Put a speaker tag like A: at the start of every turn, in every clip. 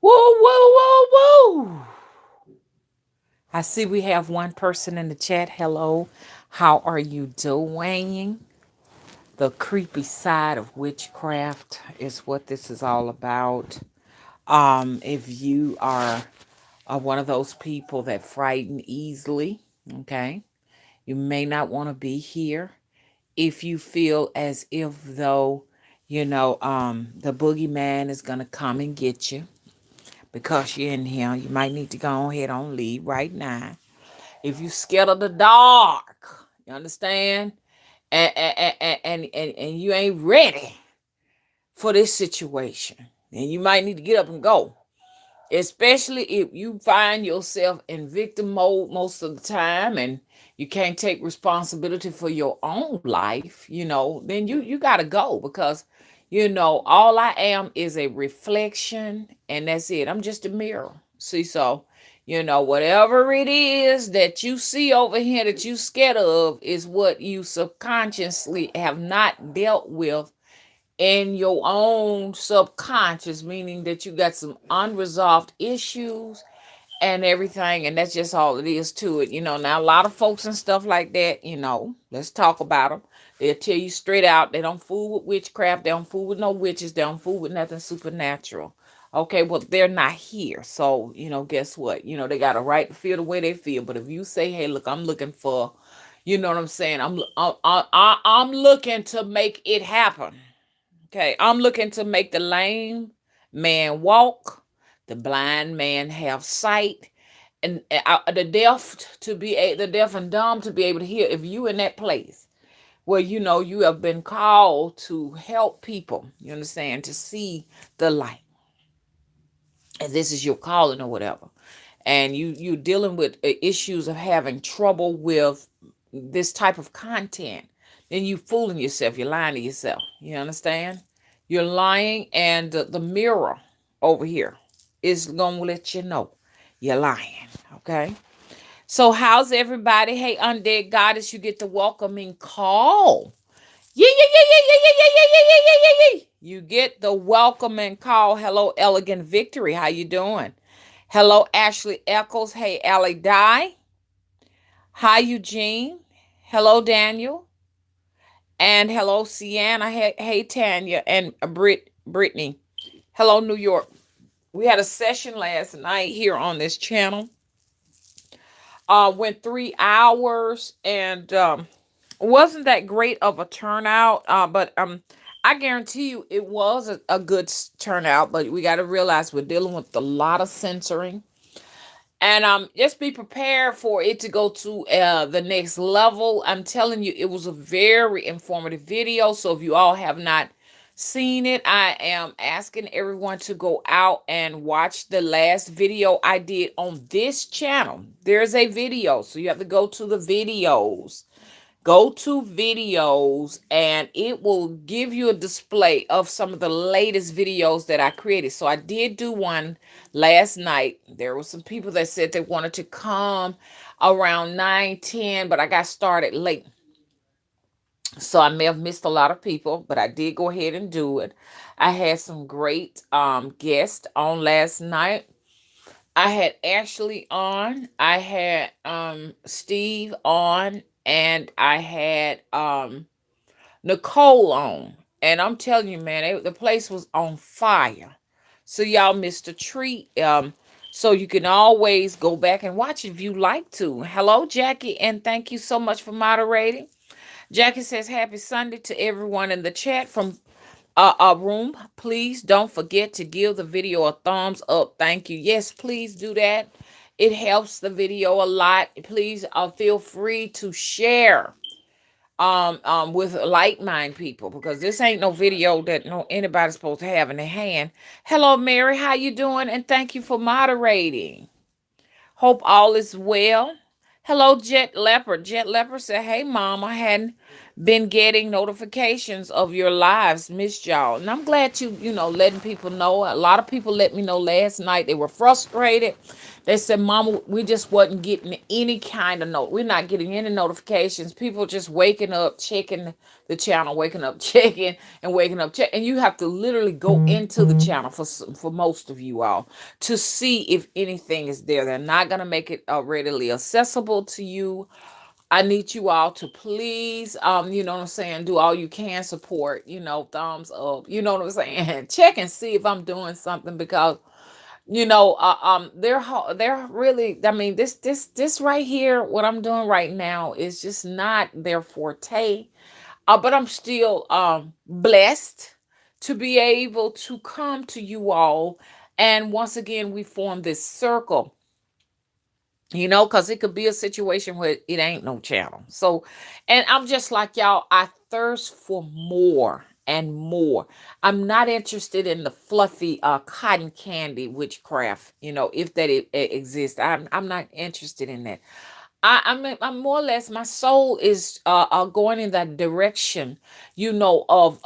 A: Woo, woo, woo, woo. I see we have one person in the chat. Hello. How are you doing? The creepy side of witchcraft is what this is all about. If you are one of those people that frighten easily, okay, you may not want to be here. If you feel as if though, the boogeyman is gonna come and get you because you're in here, you might need to go ahead and leave right now. If you scared of the dark, you understand? And you ain't ready for this situation. And you might need to get up and go. Especially if you find yourself in victim mode most of the time and you can't take responsibility for your own life, then you got to go because all I am is a reflection and that's it. I'm just a mirror. See, so whatever it is that you see over here that you scared of is what you subconsciously have not dealt with in your own subconscious, meaning that you got some unresolved issues and everything, and that's just all it is to it. Now a lot of folks and stuff like that, let's talk about them. They'll tell you straight out they don't fool with witchcraft, they don't fool with no witches, they don't fool with nothing supernatural. Okay, well, they're not here. So, guess what? They got a right to feel the way they feel. But if you say, hey, look, I'm looking for, you know what I'm saying? I'm looking to make it happen. Okay, I'm looking to make the lame man walk, the blind man have sight, and the deaf and dumb to be able to hear. If you in that place where you have been called to help people, you understand, to see the light, and this is your calling or whatever, and you dealing with issues of having trouble with this type of content, then you fooling yourself, you're lying to yourself. You understand? You're lying, and the mirror over here is gonna let you know you're lying. Okay. So how's everybody? Hey, undead goddess, you get the welcoming call. Yeah, yeah, yeah, yeah, yeah, yeah, yeah, yeah, yeah, yeah, yeah, yeah. You get the welcoming call. Hello, Elegant Victory. How you doing? Hello, Ashley Eccles. Hey, Allie Di. Hi, Eugene. Hello, Daniel. And hello, Sienna. Hey, Tanya. And Brittany. Hello, New York. We had a session last night here on this channel. Went 3 hours and wasn't that great of a turnout. But I guarantee you it was a good turnout. But we got to realize we're dealing with a lot of censoring. And just be prepared for it to go to the next level. I'm telling you, it was a very informative video. So if you all have not seen it, I am asking everyone to go out and watch the last video I did on this channel. There's a video, so you have to go to the videos. Go to videos and it will give you a display of some of the latest videos that I created. So I did do one last night. There were some people that said they wanted to come around 9:10, but I got started late. So I may have missed a lot of people, but I did go ahead and do it. I had some great guests on last night. I had Ashley on, I had Steve on, and I had Nicole on. And I'm telling you, man, the place was on fire. So y'all missed a treat. So you can always go back and watch if you like to. Hello, Jackie, and thank you so much for moderating. Jackie says happy Sunday to everyone in the chat from room. Please don't forget to give the video a thumbs up. Thank you. Yes, please do that. It helps the video a lot. Please feel free to share with like mind people, because this ain't no video that no anybody's supposed to have in their hand. Hello, Mary, how you doing? And thank you for moderating. Hope all is well. Hello, Jet Leopard. Jet Leopard said, hey, mom, I hadn't been getting notifications of your lives. Missed y'all. And I'm glad letting people know. A lot of people let me know last night. They were frustrated. They said, Mama, we just wasn't getting any kind of note. We're not getting any notifications. People just waking up, checking the channel, waking up, checking, and waking up, checking. And you have to literally go into the channel for most of you all to see if anything is there. They're not going to make it readily accessible to you. I need you all to please, you know what I'm saying, do all you can support, thumbs up, you know what I'm saying, check and see if I'm doing something, because they're really, I mean, this right here, what I'm doing right now is just not their forte. But I'm still blessed to be able to come to you all, and once again we form this circle, because it could be a situation where it ain't no channel. So, and I'm just like y'all, I thirst for more and more. I'm not interested in the fluffy cotton candy witchcraft, if that exists. I'm not interested in that. I'm more or less, my soul is going in that direction, of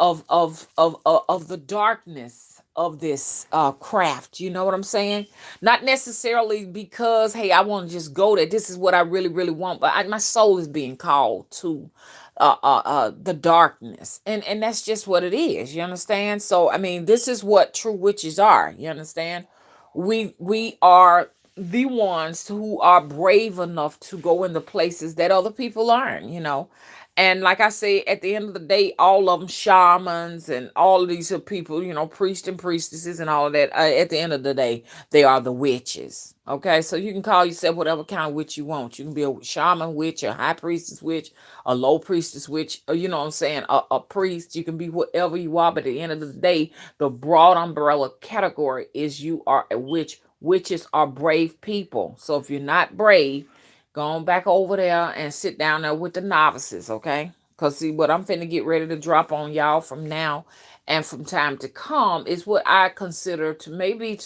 A: the darkness of this craft. You know what I'm saying? Not necessarily because, hey, I want to just go there. This is what I really, really want. But my soul is being called to the darkness, and that's just what it is. You understand? So I mean, this is what true witches are. You understand? We are the ones who are brave enough to go in the places that other people aren't. And like I say, at the end of the day, all of them shamans and all of these are people, priests and priestesses and all of that. At the end of the day, they are the witches. Okay, so you can call yourself whatever kind of witch you want. You can be a shaman witch, a high priestess witch, a low priestess witch, or you know what I'm saying, a priest. You can be whatever you are, but at the end of the day, the broad umbrella category is you are a witch. Witches are brave people. So if you're not brave, go on back over there and sit down there with the novices, okay? Because see, what I'm finna get ready to drop on y'all from now and from time to come is what I consider to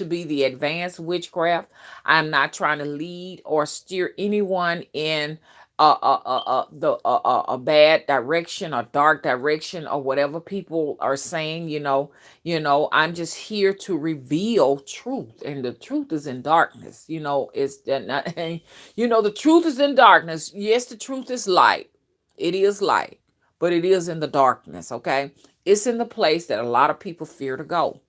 A: be the advanced witchcraft. I'm not trying to lead or steer anyone in a bad direction, a dark direction, or whatever people are saying. I'm just here to reveal truth, and the truth is in darkness. It's that not, the truth is in darkness. Yes, the truth is light. It is light, but it is in the darkness. Okay, it's in the place that a lot of people fear to go.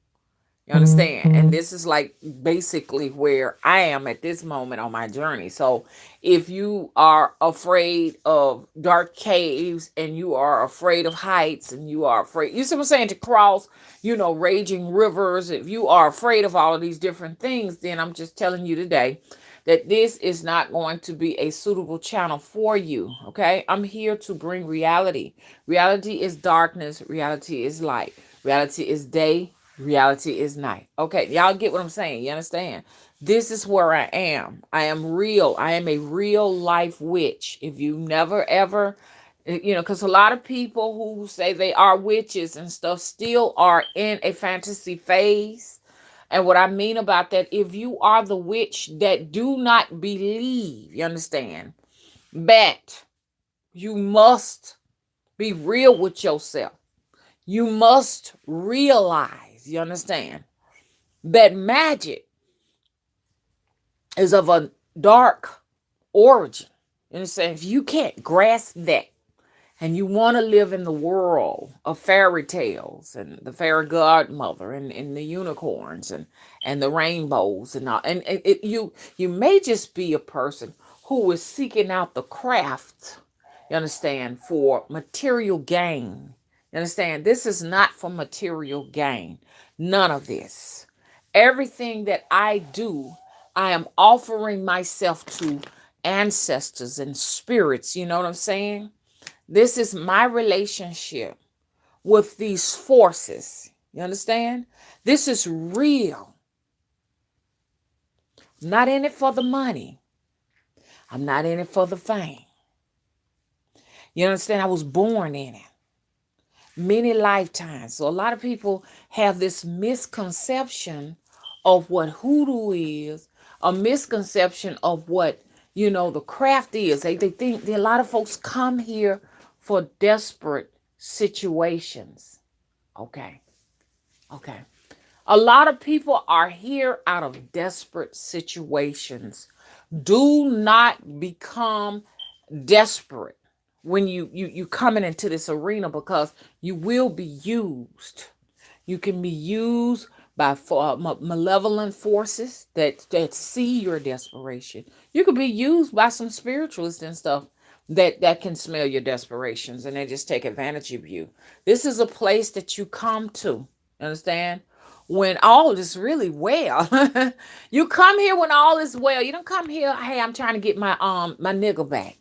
A: You understand? And this is like basically where I am at this moment on my journey. So if you are afraid of dark caves and you are afraid of heights and you are afraid, you see what I'm saying, to cross, raging rivers, if you are afraid of all of these different things, then I'm just telling you today that this is not going to be a suitable channel for you. Okay? I'm here to bring reality. Reality is darkness. Reality is light. Reality is day. Reality is night. Okay, y'all get what I'm saying? You understand? This is where I am. I am real. I am a real life witch. If you never ever, because a lot of people who say they are witches and stuff still are in a fantasy phase. And what I mean about that, if you are the witch that do not believe, you understand, that you must be real with yourself. You must realize, you understand, that magic is of a dark origin. You understand? If you can't grasp that and you want to live in the world of fairy tales and the fairy godmother and the unicorns and the rainbows and all, and you may just be a person who is seeking out the craft, you understand, for material gain. You understand? This is not for material gain. None of this. Everything that I do, I am offering myself to ancestors and spirits. You know what I'm saying? This is my relationship with these forces. You understand? This is real. I'm not in it for the money. I'm not in it for the fame. You understand? I was born in it many lifetimes. So a lot of people have this misconception of what hoodoo is, a misconception of what, the craft is. They think that a lot of folks come here for desperate situations. Okay. Okay. A lot of people are here out of desperate situations. Do not become desperate when you coming into this arena, because you will be used. You can be used by malevolent forces that see your desperation. You could be used by some spiritualists and stuff that can smell your desperations, and they just take advantage of you. This is a place that you come to. Understand? When all is really well. You come here when all is well. You don't come here, hey, I'm trying to get my nigga back.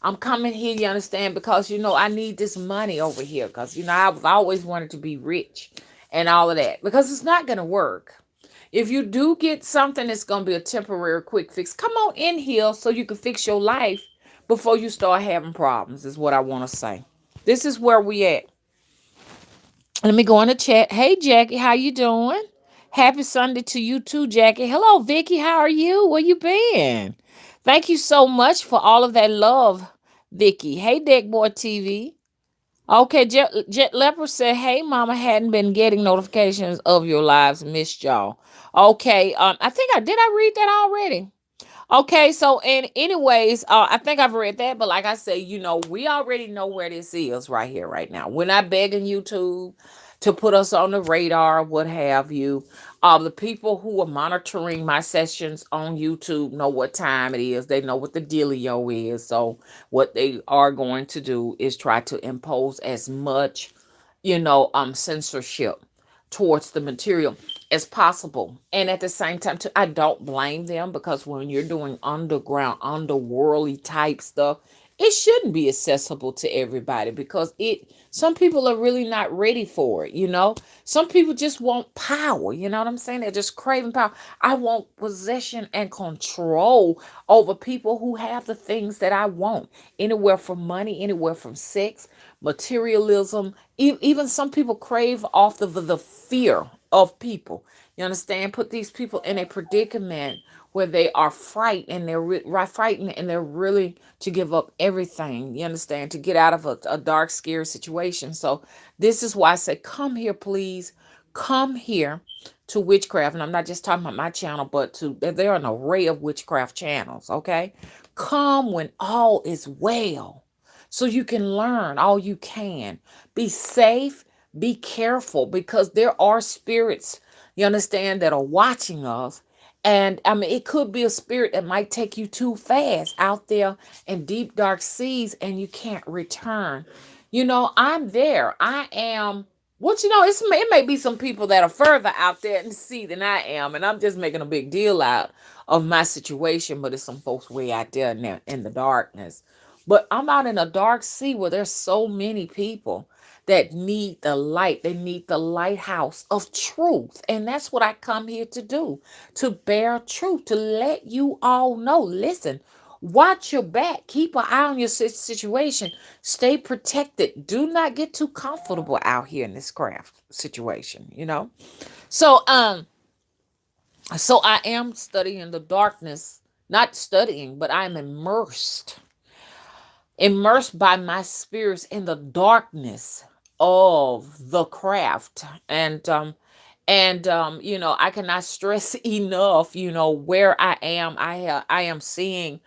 A: I'm coming here, you understand, because I need this money over here, because I've always wanted to be rich and all of that, because it's not going to work. If you do get something that's going to be a temporary quick fix, come on in here so you can fix your life before you start having problems, is what I want to say. This is where we at. Let me go in the chat. Hey, Jackie, how you doing? Happy Sunday to you too, Jackie. Hello, Vicky. How are you? Where you been? Thank you so much for all of that love, Vicky. Hey, Deckboard TV. Okay, Jet Leopard said, "Hey, Mama, hadn't been getting notifications of your lives. Missed y'all." Okay, I think I did. I read that already. Okay, so anyways, I think I've read that, but like I say, we already know where this is right here, right now. We're not begging YouTube to put us on the radar, what have you. The people who are monitoring my sessions on YouTube know what time it is. They know what the dealio is. So what they are going to do is try to impose as much, censorship towards the material as possible. And at the same time, too, I don't blame them, because when you're doing underground, underworldly type stuff, it shouldn't be accessible to everybody, because some people are really not ready for it. Some people just want power. You know what I'm saying? They're just craving power. I want possession and control over people who have the things that I want, anywhere from money, anywhere from sex, materialism. Even some people crave off the fear of people. You understand? Put these people in a predicament where they are frightened, and frightened, and they're really to give up everything. You understand? To get out of a dark, scary situation. So this is why I say, come here, please. Come here to Witchcraft. And I'm not just talking about my channel, but there are an array of witchcraft channels. Okay. Come when all is well, so you can learn all you can. Be safe, be careful, because there are spirits, you understand, that are watching us. And I mean, it could be a spirit that might take you too fast out there in deep, dark seas, and you can't return. I'm there. I am. It may be some people that are further out there in the sea than I am, and I'm just making a big deal out of my situation, but it's some folks way out there in the darkness. But I'm out in a dark sea where there's so many people that need the light. They need the lighthouse of truth. And that's what I come here to do, to bear truth, to let you all know. Listen, watch your back. Keep an eye on your situation. Stay protected. Do not get too comfortable out here in this craft situation. So I am studying the darkness, not studying, but I'm immersed by my spirits in the darkness of the craft. And I cannot stress enough, where I am. I am seeing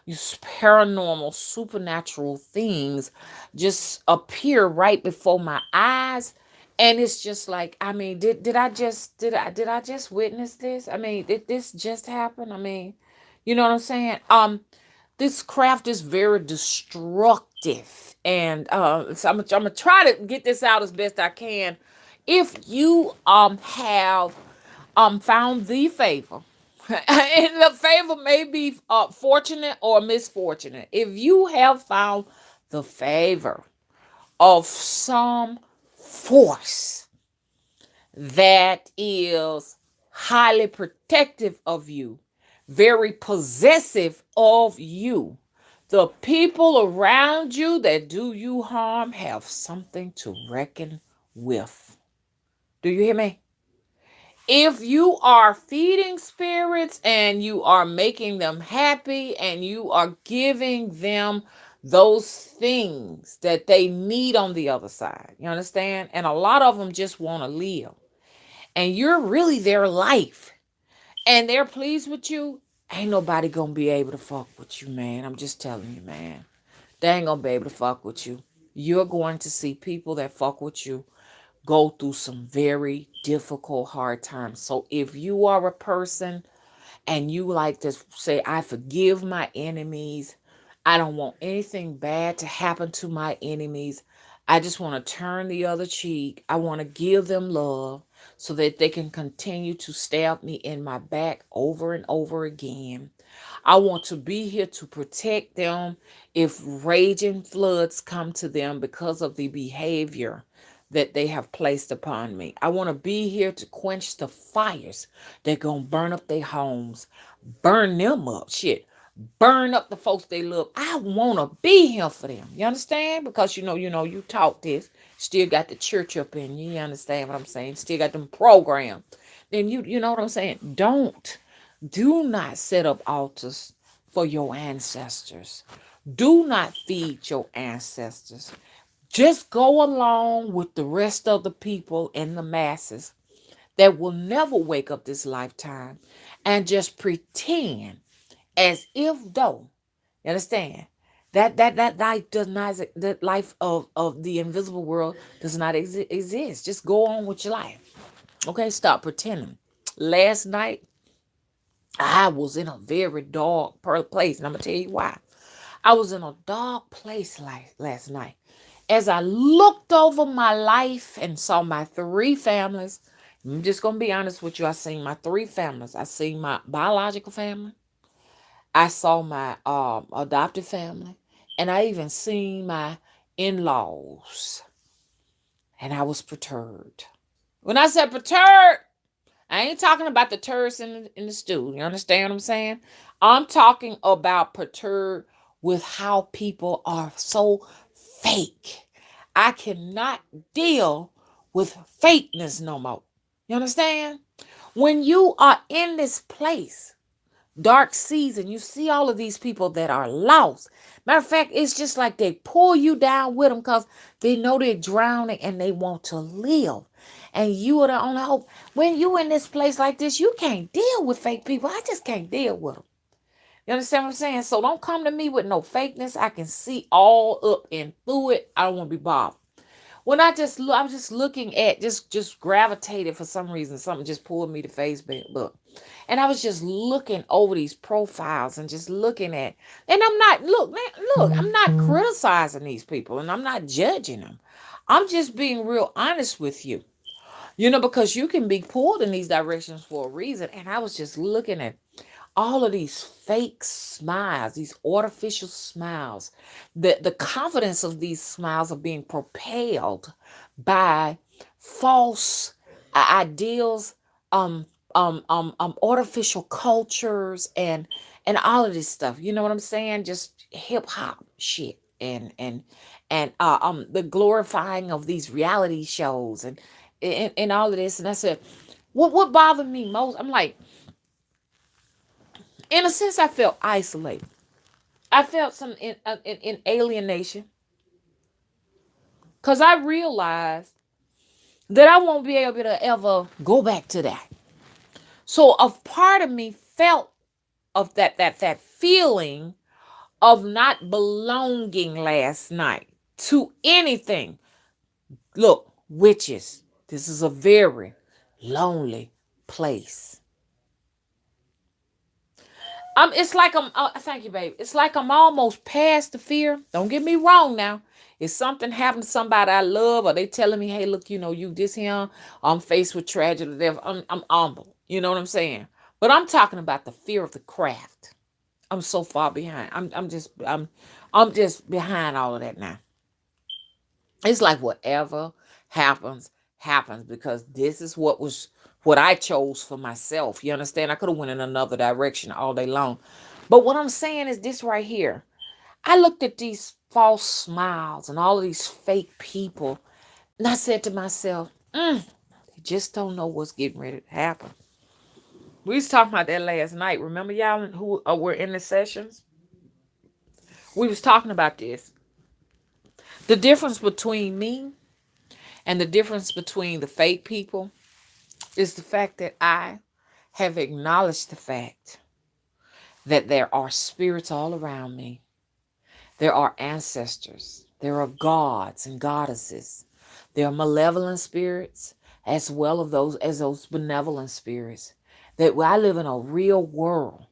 A: these paranormal, supernatural things just appear right before my eyes. And it's just like, I mean, did I just witness this? I mean, did this just happen? I mean, you know what I'm saying? This craft is very destructive, and so I'm gonna try to get this out as best I can. If you have found the favor, and the favor may be fortunate or misfortunate. If you have found the favor of some force that is highly protective of you, very possessive of you, the people around you that do you harm have something to reckon with. Do you hear me? If you are feeding spirits and you are making them happy and you are giving them those things that they need on the other side. You understand? And a lot of them just want to live. And you're really their life. And they're pleased with you. Ain't nobody gonna be able to fuck with you, man. I'm just telling you, man. They ain't gonna be able to fuck with you. You're going to see people that fuck with you go through some very difficult, hard times. So if you are a person and you like to say, I forgive my enemies, I don't want anything bad to happen to my enemies, I just want to turn the other cheek, I want to give them love so that they can continue to stab me in my back over and over again. I want to be here to protect them if raging floods come to them because of the behavior that they have placed upon me. I want to be here to quench the fires that going to burn up their homes, burn them up, shit. Burn up the folks they love. I want to be here for them. You understand? Because you taught this. Still got the church up in you. You understand what I'm saying? Still got them programs. Then you know what I'm saying? Do not set up altars for your ancestors. Do not feed your ancestors. Just go along with the rest of the people and the masses that will never wake up this lifetime and just pretend as if though, you understand, that life does not, that life of the invisible world does not exist. Just go on with your life. Okay, stop pretending. Last night I was in a very dark place, and I'm gonna tell you why. I was in a dark place like last night. As I looked over my life and saw my three families, I'm just gonna be honest with you. I seen my three families. I seen my biological family. I saw my adopted family, and I even seen my in-laws, and I was perturbed. When I said perturbed, I ain't talking about the turds in the stew. You understand what I'm saying? I'm talking about perturbed with how people are so fake. I cannot deal with fakeness no more. You understand? When you are in this place, dark season, you see all of these people that are lost. Matter of fact, it's just like they pull you down with them because they know they're drowning and they want to live. And you are the only hope. When you in this place like this, you can't deal with fake people. I just can't deal with them. You understand what I'm saying? So don't come to me with no fakeness. I can see all up and through it. I don't want to be bothered. When I was just looking at, just gravitated for some reason. Something just pulled me to Facebook. And I was just looking over these profiles and just looking at, and I'm not, look, man, look, I'm not criticizing these people and I'm not judging them. I'm just being real honest with you. Because you can be pulled in these directions for a reason. And I was just looking at all of these fake smiles, these artificial smiles. The confidence of these smiles are being propelled by false ideals, artificial cultures, and all of this stuff. You know what I'm saying? Just hip hop shit and the glorifying of these reality shows and all of this. And I said, what bothered me most? I'm like, in a sense, I felt isolated. I felt some in alienation because I realized that I won't be able to ever go back to that. So a part of me felt of that feeling of not belonging last night to anything. Look, witches, this is a very lonely place. It's like thank you, babe. It's like I'm almost past the fear. Don't get me wrong now. If something happened to somebody I love, or they telling me, hey, look, you this here, I'm faced with tragedy, death, I'm humble. You know what I'm saying? But I'm talking about the fear of the craft. I'm so far behind. I'm just behind all of that now. It's like whatever happens, happens, because this is what I chose for myself. You understand? I could have went in another direction all day long. But what I'm saying is this right here. I looked at these false smiles and all of these fake people, and I said to myself, they just don't know what's getting ready to happen. We was talking about that last night. Remember y'all who were in the sessions? We was talking about this. The difference between me and the difference between the fake people is the fact that I have acknowledged the fact that there are spirits all around me. There are ancestors. There are gods and goddesses. There are malevolent spirits as well as those benevolent spirits. That I live in a real world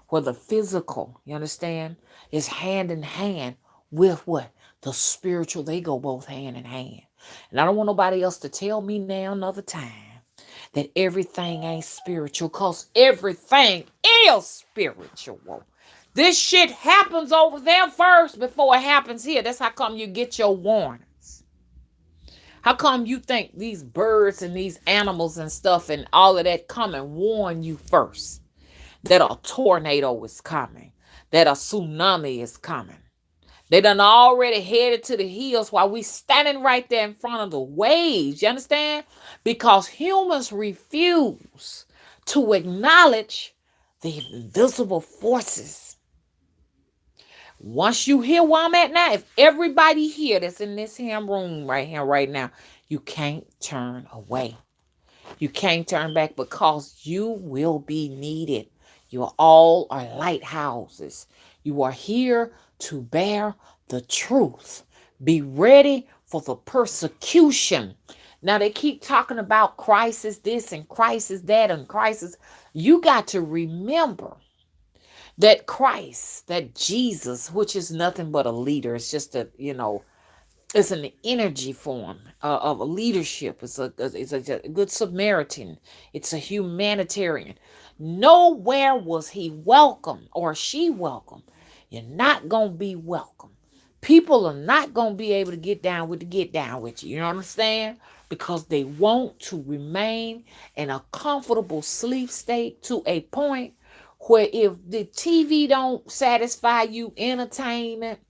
A: where the physical, you understand, is hand in hand with what? The spiritual. They go both hand in hand. And I don't want nobody else to tell me now another time that everything ain't spiritual, because everything is spiritual. This shit happens over there first before it happens here. That's how come you get your warnings. How come you think these birds and these animals and stuff and all of that come and warn you first that a tornado is coming, that a tsunami is coming? They done already headed to the hills while we standing right there in front of the waves. You understand? Because humans refuse to acknowledge the invisible forces. Once you hear where I'm at now, if everybody here that's in this here room right here, right now, you can't turn away. You can't turn back, because you will be needed. You all are lighthouses. You are here to bear the truth. Be ready for the persecution. Now they keep talking about crisis this and crisis that and crisis. You got to remember that Christ, that Jesus, which is nothing but a leader. It's just it's an energy form of a leadership. It's a good Samaritan. It's a humanitarian. Nowhere was he welcome or she welcome. You're not going to be welcome. People are not going to be able to get down with you. You understand? Because they want to remain in a comfortable sleep state to a point where if the TV don't satisfy you, entertainment,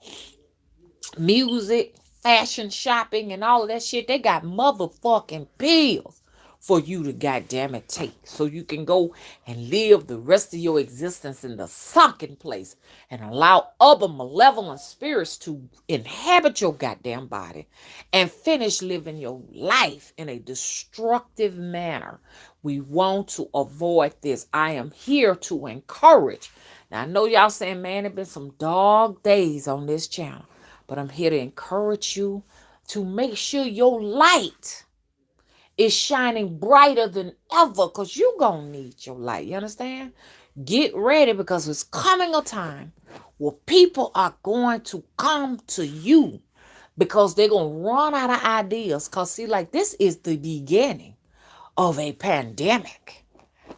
A: music, fashion, shopping, and all of that shit, they got motherfucking pills for you to goddamn it take, so you can go and live the rest of your existence in the sunken place and allow other malevolent spirits to inhabit your goddamn body and finish living your life in a destructive manner. We want to avoid this. I am here to encourage. Now I know y'all saying, man, it been some dog days on this channel, but I'm here to encourage you to make sure your light is shining brighter than ever, because you're going to need your light. You understand? Get ready, because it's coming a time where people are going to come to you because they're going to run out of ideas. Because, see, like, this is the beginning of a pandemic.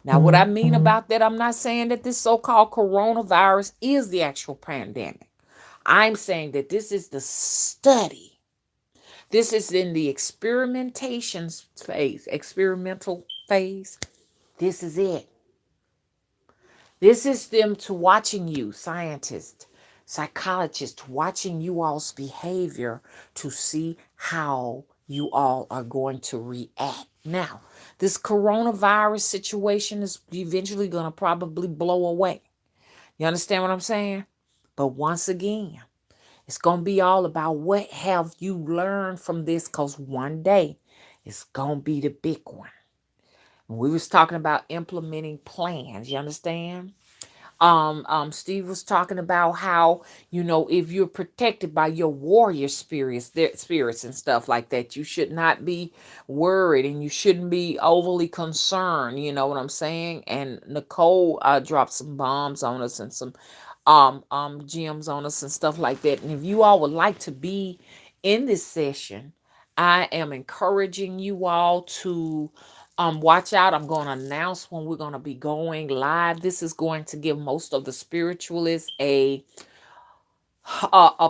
A: Now, what I mean about that, I'm not saying that this so-called coronavirus is the actual pandemic. I'm saying that this is the study. This is in the experimental phase. This is it. This is them to watching you, scientists, psychologists, watching you all's behavior to see how you all are going to react. Now, this coronavirus situation is eventually going to probably blow away. You understand what I'm saying? But once again, it's going to be all about what have you learned from this, because one day it's going to be the big one. And we was talking about implementing plans. You understand? Steve was talking about how, if you're protected by your warrior spirits and stuff like that, you should not be worried and you shouldn't be overly concerned. You know what I'm saying? And Nicole dropped some bombs on us and some gems on us and stuff like that. And if you all would like to be in this session, I am encouraging you all to watch out. I'm going to announce when we're going to be going live. This is going to give most of the spiritualists a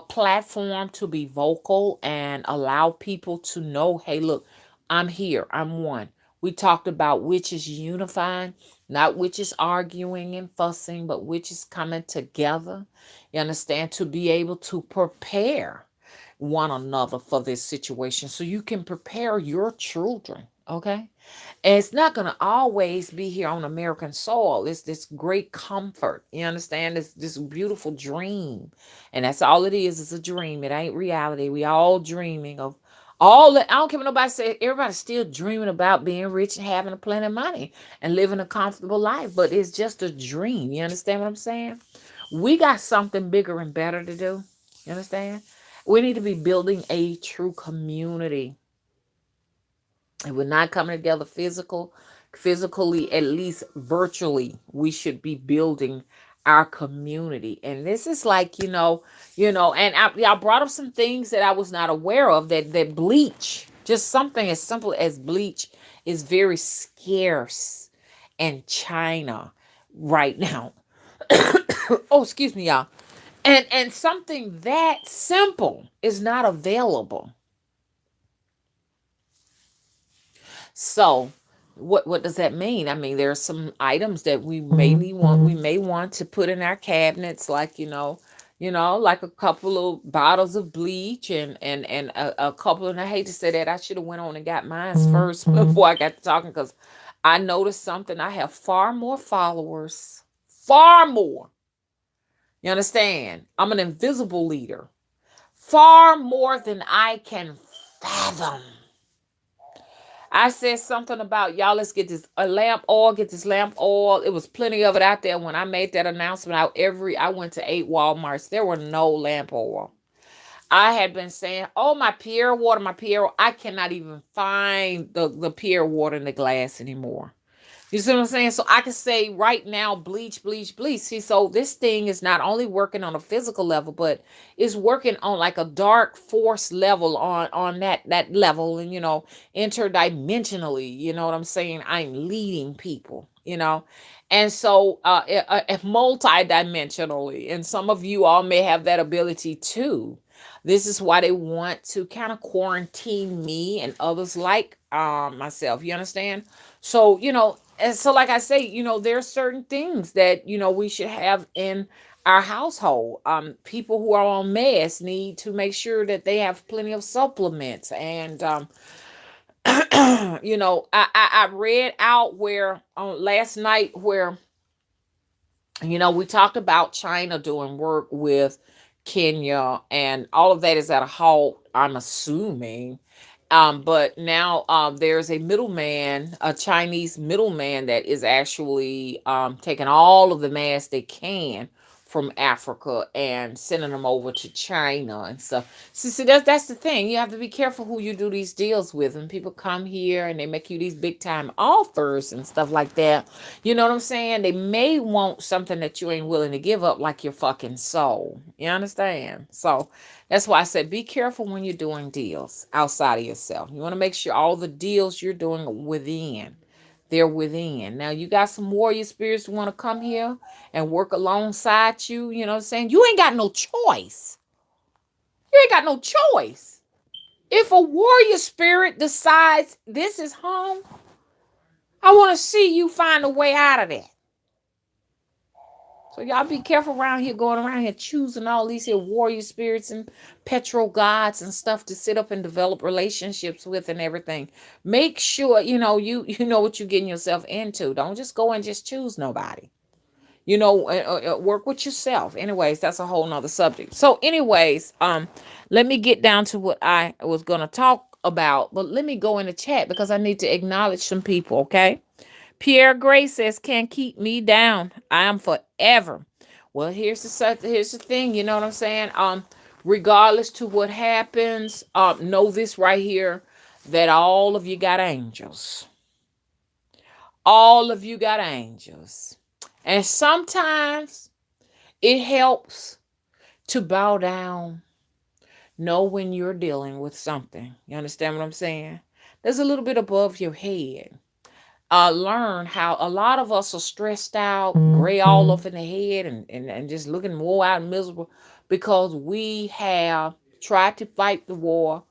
A: platform to be vocal and allow people to know, hey, look, I'm here. I'm one. We talked about witches unifying, not witches arguing and fussing, but witches coming together. You understand? To be able to prepare one another for this situation so you can prepare your children Okay. And it's not going to always be here on American soil. It's this great comfort. You understand? It's this beautiful dream. And that's all it is. It's a dream. It ain't reality. We all dreaming of all that. I don't care what nobody say. Everybody's still dreaming about being rich and having a plenty of money and living a comfortable life. But it's just a dream. You understand what I'm saying? We got something bigger and better to do. You understand? We need to be building a true community. If we're not coming together physically, at least virtually, we should be building our community. And this is like, and I brought up some things that I was not aware of, that bleach, just something as simple as bleach, is very scarce in China right now. Oh, excuse me, y'all. And something that simple is not available. So, what does that mean? I mean, there are some items that we may want to put in our cabinets, like like a couple of bottles of bleach and a couple. And I hate to say that, I should have went on and got mine first before I got to talking, because I noticed something. I have far more followers, far more. You understand? I'm an invisible leader, far more than I can fathom. I said something about, y'all, let's get this a lamp oil, get this lamp oil. It was plenty of it out there when I made that announcement. I went to 8 Walmarts. There were no lamp oil. I had been saying, oh, my Pierre water, my Pierre. I cannot even find the Pierre water in the glass anymore. You see what I'm saying? So I can say right now, bleach, bleach, bleach. See, so this thing is not only working on a physical level, but it's working on like a dark force level, on that level, and interdimensionally. You know what I'm saying? I'm leading people. And so multidimensionally, and some of you all may have that ability too. This is why they want to kind of quarantine me and others like myself. You understand? So, and so like I say, there are certain things that, we should have in our household. People who are on meds need to make sure that they have plenty of supplements. And I read out where on last night where we talked about China doing work with Kenya, and all of that is at a halt, I'm assuming. But now there's a middleman, a Chinese middleman, that is actually taking all of the masks they can from Africa and sending them over to China and stuff. See, that's the thing. You have to be careful who you do these deals with. When people come here and they make you these big time offers and stuff like that, you know what I'm saying? They may want something that you ain't willing to give up, like your fucking soul. You understand? So that's why I said be careful when you're doing deals outside of yourself. You want to make sure all the deals you're doing within, they're within. Now, you got some warrior spirits who want to come here and work alongside you. You know what I'm saying? You ain't got no choice. You ain't got no choice. If a warrior spirit decides this is home, I want to see you find a way out of that. So y'all be careful around here, going around here choosing all these here warrior spirits and petrol gods and stuff to sit up and develop relationships with and everything. Make sure you know what you're getting yourself into. Don't just go and just choose nobody. Work with yourself. Anyways, that's a whole nother subject. So anyways, let me get down to what I was gonna talk about, but let me go in the chat because I need to acknowledge some people. Okay. Pierre Gray says, "Can't keep me down. I am forever." Well, here's the thing. You know what I'm saying? Regardless to what happens, know this right here, that all of you got angels. All of you got angels, and sometimes it helps to bow down. Know when you're dealing with something. You understand what I'm saying? There's a little bit above your head. Learn how a lot of us are stressed out, gray all up in the head, and just looking more out and miserable because we have tried to fight the war.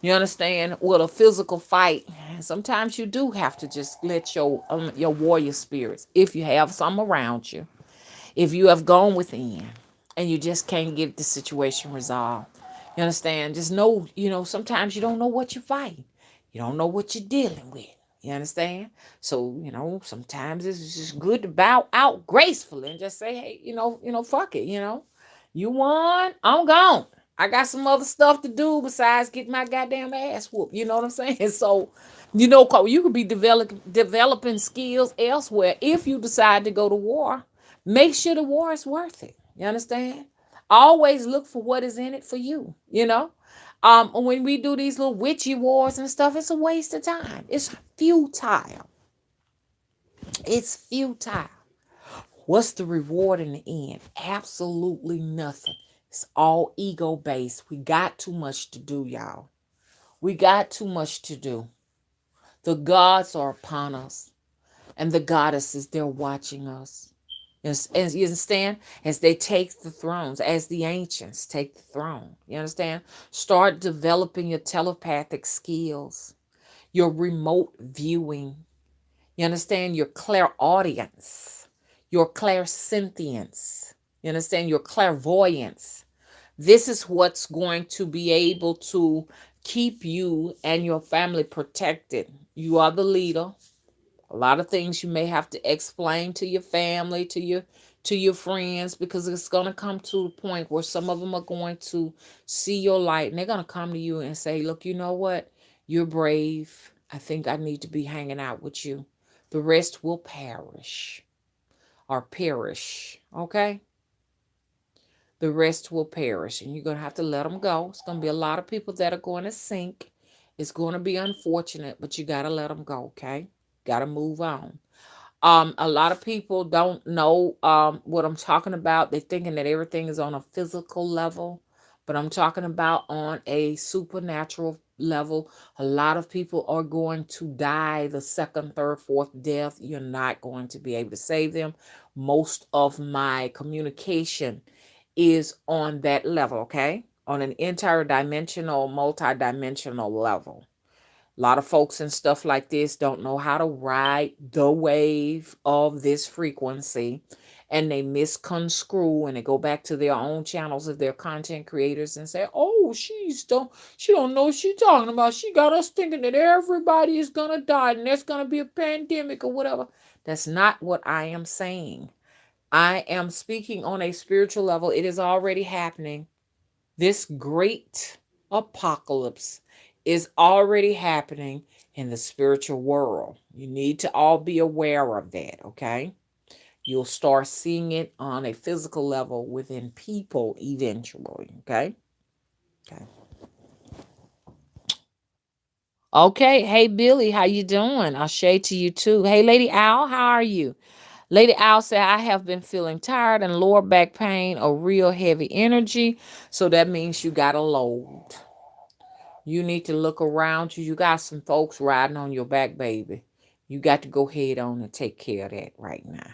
A: You understand? With a physical fight. And sometimes you do have to just let your warrior spirits, if you have some around you, if you have gone within and you just can't get the situation resolved. You understand? Just know, sometimes you don't know what you're fighting. You don't know what you're dealing with. You understand? So, sometimes it's just good to bow out gracefully and just say, hey, fuck it, You won, I'm gone. I got some other stuff to do besides get my goddamn ass whooped. You know what I'm saying? So, you could be developing skills elsewhere if you decide to go to war. Make sure the war is worth it. You understand? Always look for what is in it for you, when we do these little witchy wars and stuff, it's a waste of time. It's futile. It's futile. What's the reward in the end? Absolutely nothing. It's all ego based. We got too much to do, y'all. We got too much to do. The gods are upon us, and the goddesses, they're watching us. As you understand, as they take the thrones, as the ancients take the throne. You understand? Start developing your telepathic skills, your remote viewing. You understand? Your clairaudience, your clairsentience. You understand? Your clairvoyance. This is what's going to be able to keep you and your family protected. You are the leader. A lot of things you may have to explain to your family, to your friends, because it's going to come to the point where some of them are going to see your light and they're going to come to you and say, look, you know what? You're brave. I think I need to be hanging out with you. The rest will perish. Okay? The rest will perish, and you're going to have to let them go. It's going to be a lot of people that are going to sink. It's going to be unfortunate, but you got to let them go, okay? Got to move on. A lot of people don't know what I'm talking about. They're thinking that everything is on a physical level, but I'm talking about on a supernatural level. A lot of people are going to die the second, third, fourth death. You're not going to be able to save them. Most of my communication is on that level, okay? On an entire dimensional, multi-dimensional level. A lot of folks and stuff like this don't know how to ride the wave of this frequency, and they misconstrue and they go back to their own channels of their content creators and say, oh, she don't know what she's talking about. She got us thinking that everybody is gonna die and there's gonna be a pandemic or whatever. That's not what I am saying. I am speaking on a spiritual level. It is already happening. This great apocalypse is already happening in the spiritual world. You need to all be aware of that, okay? You'll start seeing it on a physical level within people eventually, okay? Okay. Okay, hey Billy, how you doing? I'll shade to you too. Hey Lady Owl, how are you? Lady Owl said, I have been feeling tired and lower back pain, a real heavy energy. So that means you got a load. You need to look around you. You got some folks riding on your back, baby. You got to go head on and take care of that right now.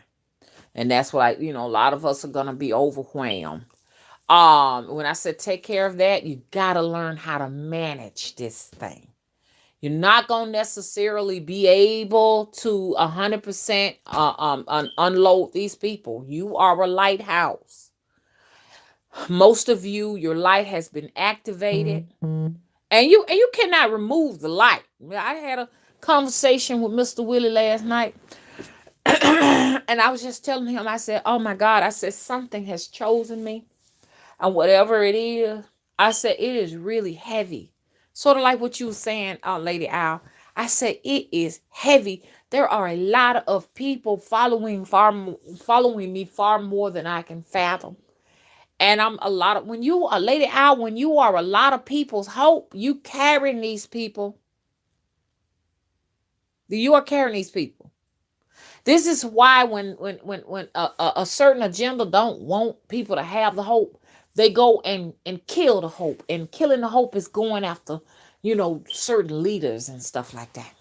A: And that's why, a lot of us are going to be overwhelmed. When I said take care of that, you got to learn how to manage this thing. You're not going to necessarily be able to 100% unload these people. You are a lighthouse. Most of you, your light has been activated. And you cannot remove the light. I had a conversation with Mr. Willie last night. And I was just telling him, I said, oh my God, I said, something has chosen me. And whatever it is, I said, it is really heavy. Sort of like what you were saying, Lady Owl. I said, it is heavy. There are a lot of people following me far more than I can fathom. And when you are Lady Owl, when you are a lot of people's hope, you carrying these people. You are carrying these people. This is why when a certain agenda don't want people to have the hope, they go and kill the hope. And killing the hope is going after, certain leaders and stuff like that.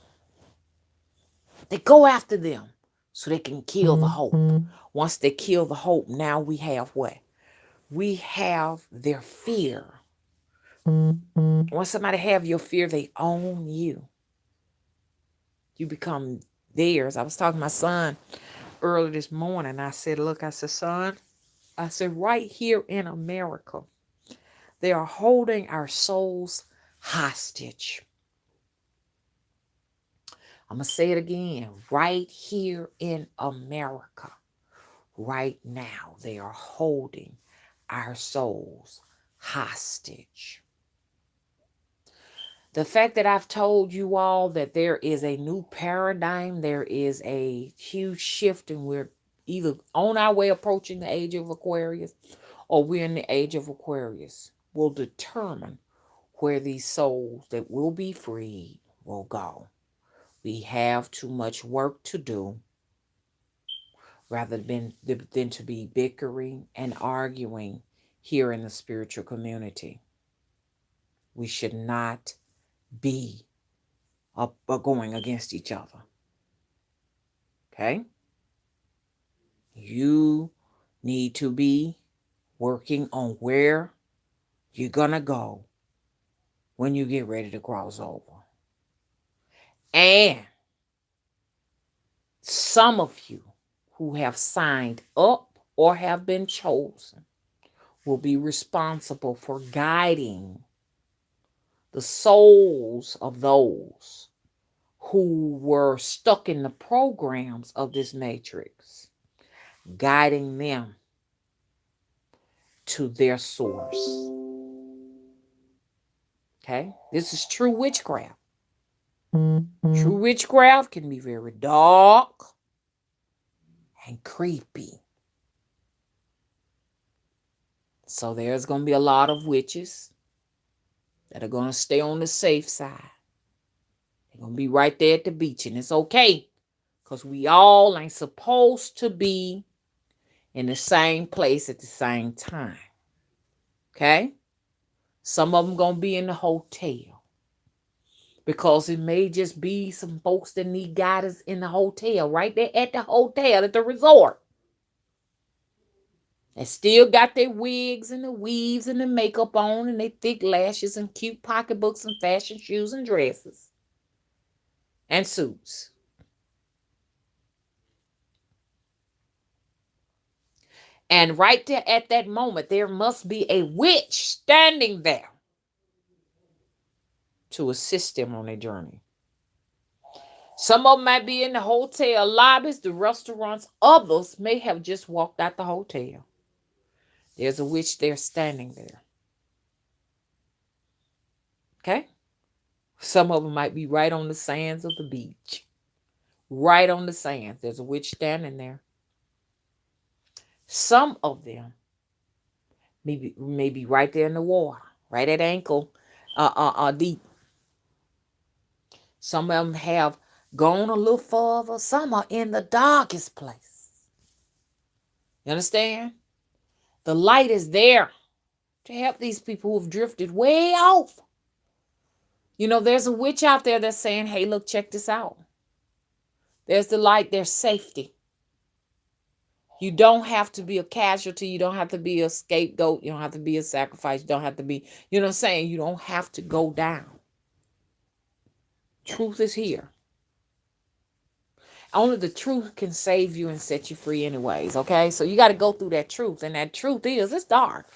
A: They go after them so they can kill the hope. Once they kill the hope, now we have what? We have their fear. Once somebody have your fear, they own you. You become theirs. I was talking to my son early this morning. I said, look, I said, son, I said, right here in America, they are holding our souls hostage. I'm going to say it again. Right here in America, right now, they are holding our souls hostage. The fact that I've told you all that there is a new paradigm, there is a huge shift, and we're either on our way approaching the age of Aquarius or we're in the age of Aquarius, will determine where these souls that will be freed will go. We have too much work to do rather than to be bickering and arguing here in the spiritual community. We should not be going against each other. Okay? You need to be working on where you're going to go when you get ready to cross over. And some of you who have signed up or have been chosen will be responsible for guiding the souls of those who were stuck in the programs of this matrix, guiding them to their source. Okay? This is true witchcraft. True witchcraft can be very dark and creepy. So there's going to be a lot of witches that are going to stay on the safe side. They're going to be right there at the beach, and it's okay, because we all ain't supposed to be in the same place at the same time. Okay? Some of them going to be in the hotel, because it may just be some folks that need guidance in the hotel, right there at the hotel, at the resort. They still got their wigs and the weaves and the makeup on and their thick lashes and cute pocketbooks and fashion shoes and dresses and suits. And right there at that moment, there must be a witch standing there to assist them on their journey. Some of them might be in the hotel lobbies, the restaurants. Others may have just walked out the hotel. There's a witch there standing there. Okay? Some of them might be right on the sands of the beach. Right on the sands. There's a witch standing there. Some of them may be right there in the water, right at ankle deep. Some of them have gone a little further. Some are in the darkest place. You understand? The light is there to help these people who have drifted way off. You know, there's a witch out there that's saying, hey, look, check this out. There's the light, there's safety. You don't have to be a casualty. You don't have to be a scapegoat. You don't have to be a sacrifice. You don't have to be, you know what I'm saying? You don't have to go down. Truth is here. Only the truth can save you and set you free anyways, okay? So you got to go through that truth. And that truth is, it's dark.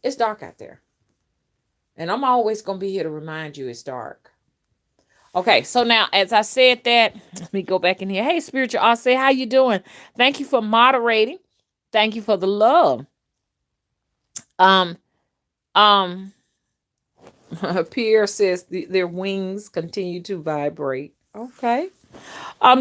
A: It's dark out there. And I'm always going to be here to remind you it's dark. Okay, so now, as I said that, let me go back in here. Hey, Spiritual Ase, how you doing? Thank you for moderating. Thank you for the love. Pierre says their wings continue to vibrate. Okay.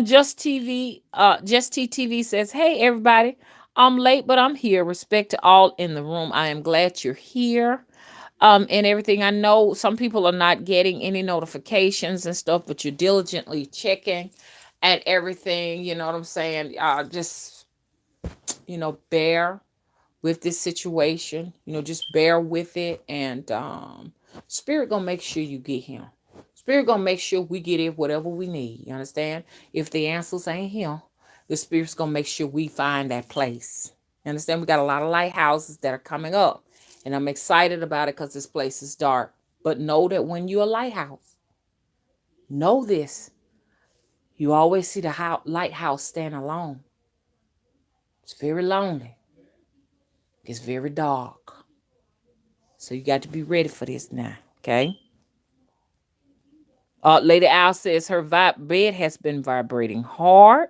A: Just TTV says, hey, everybody. I'm late, but I'm here. Respect to all in the room. I am glad you're here. And everything. I know some people are not getting any notifications and stuff, but you're diligently checking and everything. You know what I'm saying? Just, bear with this situation. Just bear with it. And Spirit gonna make sure you get him. Spirit gonna make sure we get it whatever we need. You understand? If the answers ain't him, the Spirit's gonna make sure we find that place. You understand? We got a lot of lighthouses that are coming up. And I'm excited about it because this place is dark. But know that when you're a lighthouse, know this. You always see the lighthouse stand alone. It's very lonely. It's very dark. So you got to be ready for this now, okay? Lady Al says her bed has been vibrating hard.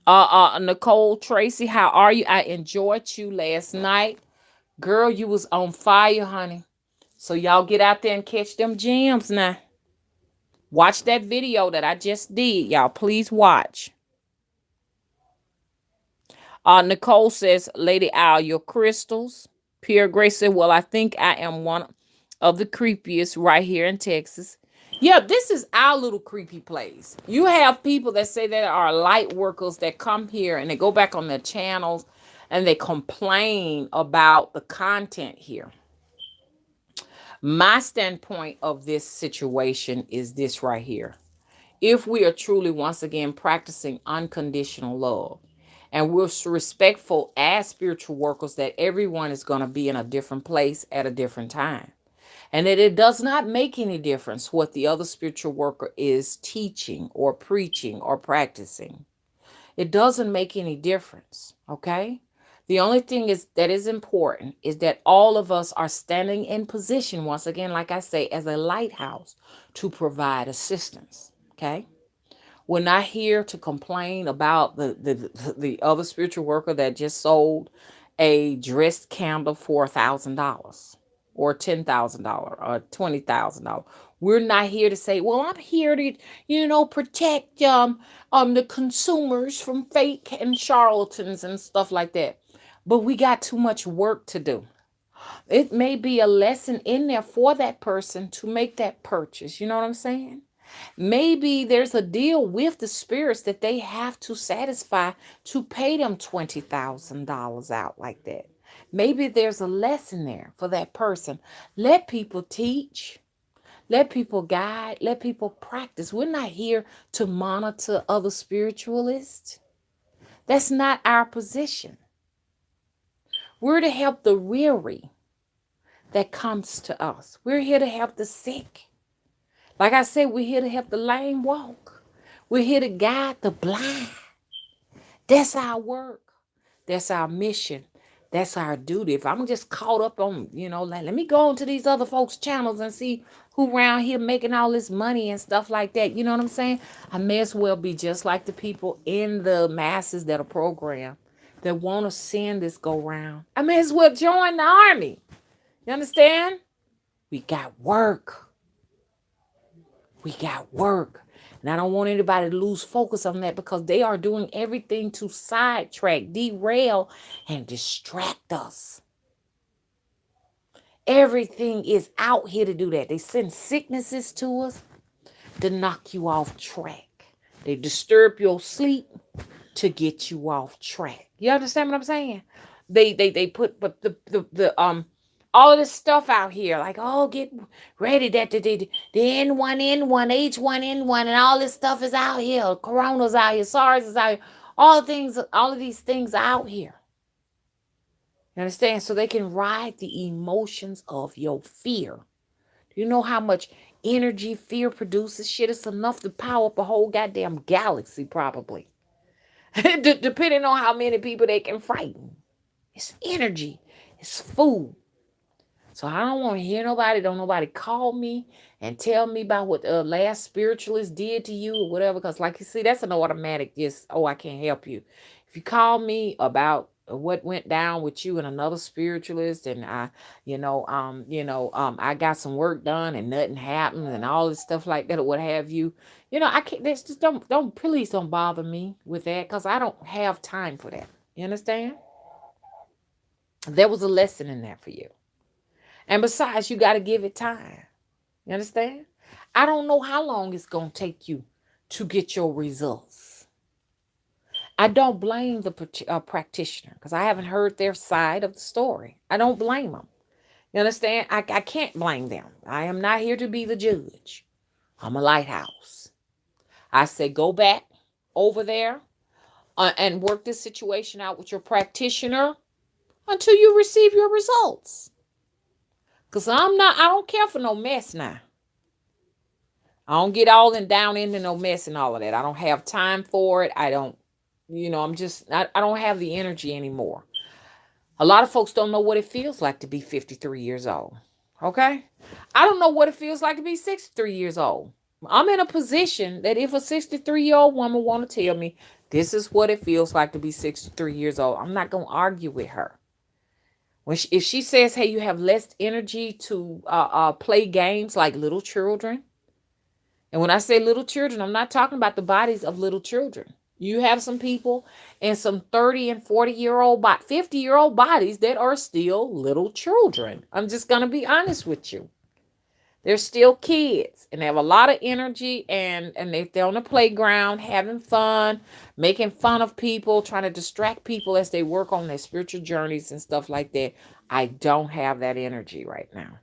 A: Nicole Tracy, how are you? I enjoyed you last night. Girl, you was on fire, honey. So y'all get out there and catch them gems now. Watch that video that I just did. Y'all, please watch. Nicole says, Lady Owl, your crystals. Pure Grace said, well, I think I am one of the creepiest right here in Texas. Yeah, this is our little creepy place. You have people that say there are light workers that come here and they go back on their channels and they complain about the content here. My standpoint of this situation is this right here. If we are truly, once again, practicing unconditional love, and we're respectful as spiritual workers that everyone is going to be in a different place at a different time, and that it does not make any difference what the other spiritual worker is teaching or preaching or practicing. It doesn't make any difference, okay? The only thing is that is important is that all of us are standing in position, once again, like I say, as a lighthouse to provide assistance, okay? We're not here to complain about the other spiritual worker that just sold a dressed candle for $1,000 or $10,000 or $20,000. We're not here to say, well, I'm here to, protect the consumers from fake and charlatans and stuff like that. But we got too much work to do. It may be a lesson in there for that person to make that purchase. You know what I'm saying? Maybe there's a deal with the spirits that they have to satisfy to pay them $20,000 out like that. Maybe there's a lesson there for that person. Let people teach. Let people guide. Let people practice. We're not here to monitor other spiritualists. That's not our position. We're to help the weary that comes to us. We're here to help the sick. Like I said, we're here to help the lame walk. We're here to guide the blind. That's our work. That's our mission. That's our duty. If I'm just caught up on, like, let me go into these other folks' channels and see who around here making all this money and stuff like that. You know what I'm saying? I may as well be just like the people in the masses that are programmed that want to send this go round. I may as well join the army. You understand? We got work. We got work. And I don't want anybody to lose focus on that because they are doing everything to sidetrack, derail, and distract us. Everything is out here to do that. They send sicknesses to us to knock you off track. They disturb your sleep to get you off track. You understand what I'm saying? They put the all of this stuff out here, like, oh, get ready, that the N1N1, H1N1, and all this stuff is out here. Corona's out here, SARS is out here. All of these things are out here. You understand? So they can ride the emotions of your fear. Do you know how much energy fear produces? Shit, it's enough to power up a whole goddamn galaxy, probably. Depending on how many people they can frighten. It's energy. It's food. So I don't want to hear don't nobody call me and tell me about what the last spiritualist did to you or whatever. Because like you see, that's an automatic I can't help you. If you call me about what went down with you and another spiritualist and I got some work done and nothing happened and all this stuff like that or what have you, I can't, that's just please don't bother me with that because I don't have time for that. You understand? There was a lesson in that for you. And besides, you got to give it time. You understand? I don't know how long it's going to take you to get your results. I don't blame the practitioner because I haven't heard their side of the story. I don't blame them. You understand? I can't blame them. I am not here to be the judge. I'm a lighthouse. I say go back over there and work this situation out with your practitioner until you receive your results. Because I don't care for no mess now. I don't get all down into no mess and all of that. I don't have time for it. I don't, I don't have the energy anymore. A lot of folks don't know what it feels like to be 53 years old. Okay? I don't know what it feels like to be 63 years old. I'm in a position that if a 63-year-old woman want to tell me this is what it feels like to be 63 years old, I'm not going to argue with her. If she says, hey, you have less energy to play games like little children, and when I say little children, I'm not talking about the bodies of little children. You have some people in some 30 and 40-year-old, 50-year-old bodies that are still little children. I'm just going to be honest with you. They're still kids and they have a lot of energy, and they're on the playground having fun, making fun of people, trying to distract people as they work on their spiritual journeys and stuff like that. I don't have that energy right now.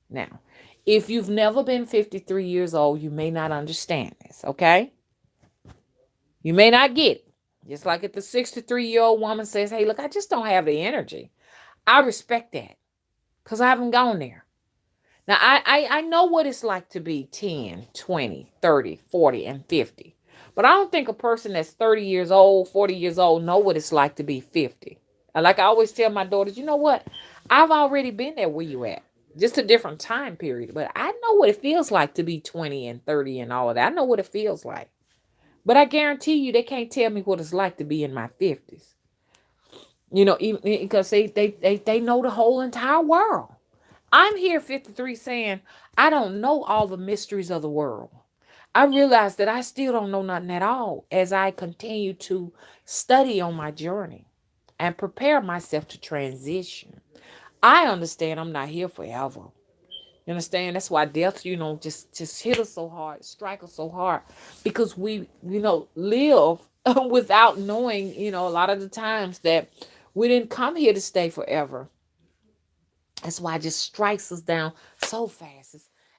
A: Now, if you've never been 53 years old, you may not understand this, okay? You may not get it. Just like if the 63-year-old woman says, hey, look, I just don't have the energy. I respect that because I haven't gone there. Now, I know what it's like to be 10, 20, 30, 40, and 50. But I don't think a person that's 30 years old, 40 years old, know what it's like to be 50. And like I always tell my daughters, you know what? I've already been there where you at. Just a different time period. But I know what it feels like to be 20 and 30 and all of that. I know what it feels like. But I guarantee you they can't tell me what it's like to be in my 50s. You know, even because they know the whole entire world. I'm here 53 saying, I don't know all the mysteries of the world. I realize that I still don't know nothing at all as I continue to study on my journey and prepare myself to transition. I understand I'm not here forever. You understand? That's why death, just hit us so hard, strike us so hard, because we, live without knowing, a lot of the times that we didn't come here to stay forever. That's why it just strikes us down so fast.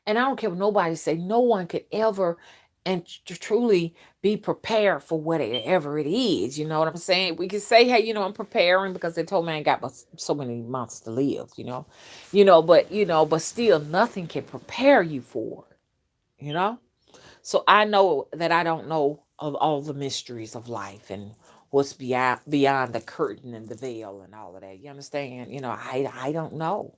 A: And I don't care what nobody say. No one could ever and truly be prepared for whatever it is. You know what I'm saying? We can say, hey, I'm preparing because they told me I ain't got but so many months to live. But still, nothing can prepare you for it. You know. So I know that I don't know of all the mysteries of life and what's beyond the curtain and the veil and all of that. You understand? I don't know.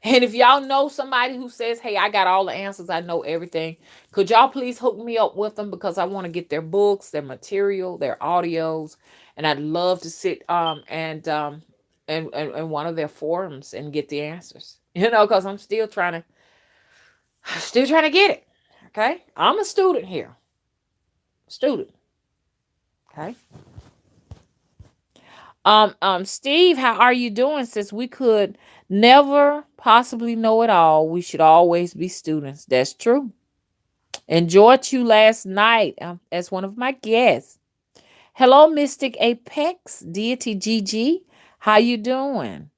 A: And if y'all know somebody who says, hey, I got all the answers, I know everything, could y'all please hook me up with them because I want to get their books, their material, their audios, and I'd love to sit and one of their forums and get the answers. Because I'm still trying to get it. Okay? I'm a student here. Student. Okay? Steve, how are you doing? Since we could never possibly know it all, we should always be students. That's true. Enjoyed you last night as one of my guests. Hello, Mystic Apex, Deity GG. How you doing?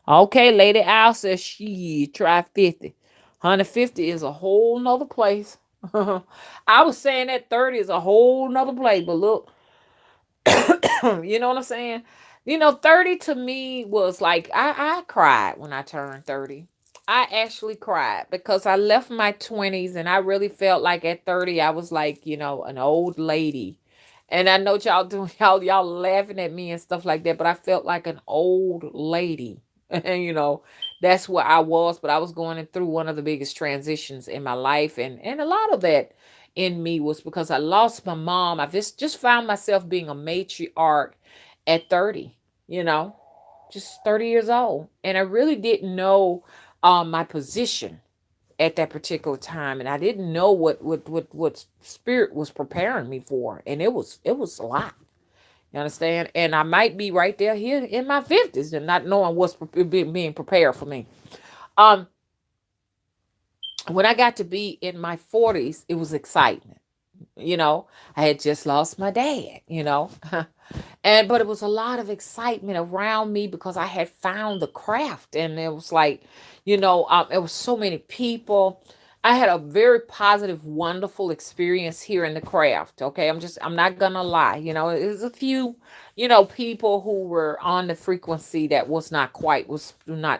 A: Okay, Lady Al says she try 50. 150 is a whole nother place. I was saying that 30 is a whole nother place, but look, you know what I'm saying? 30 to me was like I cried when I turned 30. I actually cried because I left my 20s and I really felt like at 30 I was like, an old lady. And I know y'all doing y'all laughing at me and stuff like that, but I felt like an old lady. And that's where I was, but I was going through one of the biggest transitions in my life, and a lot of that in me was because I lost my mom. I just found myself being a matriarch at 30, just 30 years old. And I really didn't know my position at that particular time. And I didn't know what spirit was preparing me for. And it was a lot. You understand? And I might be right there here in my 50s and not knowing what's being prepared for me. Um, when I got to be in my 40s, it was excitement. I had just lost my dad. But it was a lot of excitement around me because I had found the craft, and it was like, it was so many people. I had a very positive, wonderful experience here in the craft. Okay, I'm not gonna lie. It was a few, people who were on the frequency that was not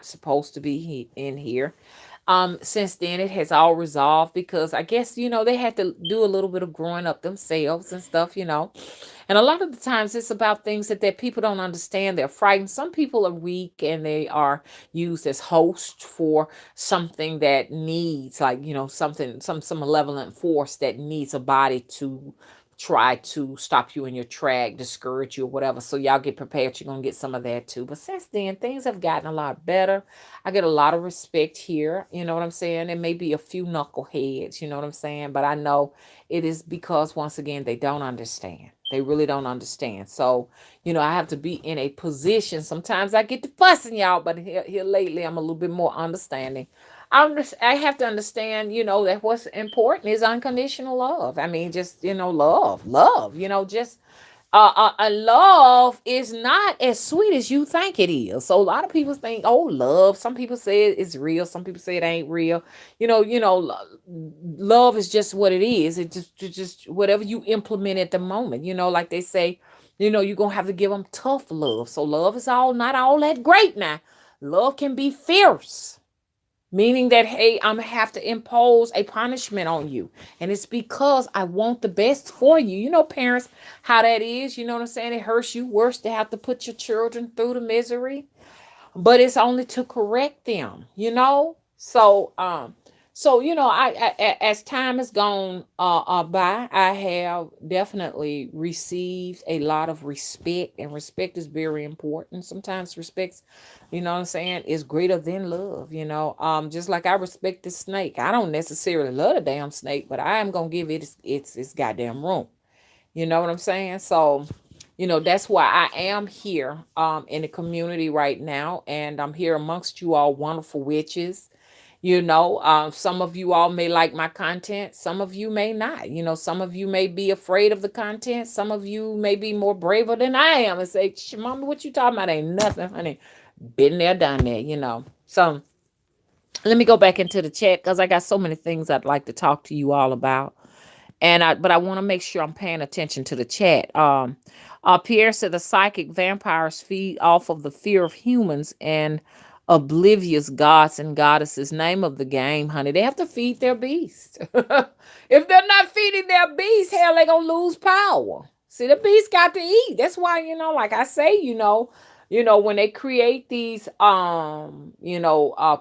A: supposed to be in here. Since then, it has all resolved because I guess, they had to do a little bit of growing up themselves and stuff. And a lot of the times it's about things that people don't understand. They're frightened. Some people are weak and they are used as host for something that needs, like, something, some malevolent force that needs a body to try to stop you in your track, discourage you or whatever. So y'all get prepared. You're going to get some of that too. But since then, things have gotten a lot better. I get a lot of respect here. You know what I'm saying? There may be a few knuckleheads, you know what I'm saying? But I know it is because, once again, they don't understand. They really don't understand. So, I have to be in a position. Sometimes I get to fussing y'all, but here lately, I'm a little bit more understanding. I have to understand, that what's important is unconditional love. I mean, just, love, just a love is not as sweet as you think it is. So a lot of people think, oh, love. Some people say it's real. Some people say it ain't real. Love is just what it is. It just whatever you implement at the moment. Like they say, you're gonna have to give them tough love. So love is all not all that great now. Love can be fierce, meaning that, hey, I'm gonna have to impose a punishment on you, and it's because I want the best for you. Parents, how that is. You know what I'm saying? It hurts you worse to have to put your children through the misery, but it's only to correct them. As time has gone by, I have definitely received a lot of respect, and respect is very important. Sometimes respect, what I'm saying, is greater than love. Just like I respect the snake. I don't necessarily love the damn snake, but I am gonna give it its goddamn room. You know what I'm saying? So, that's why I am here in the community right now, and I'm here amongst you all wonderful witches. Some of you all may like my content, some of you may not. Some of you may be afraid of the content, some of you may be more braver than I am and say, Mama, what you talking about? Ain't nothing, honey. Been there, done that. So let me go back into the chat because I got so many things I'd like to talk to you all about. But I want to make sure I'm paying attention to the chat. Pierre said the psychic vampires feed off of the fear of humans and oblivious gods and goddesses. Name of the game, honey. They have to feed their beast. If they're not feeding their beast, hell, they gonna lose power. See, the beast got to eat. That's why, like I say, when they create these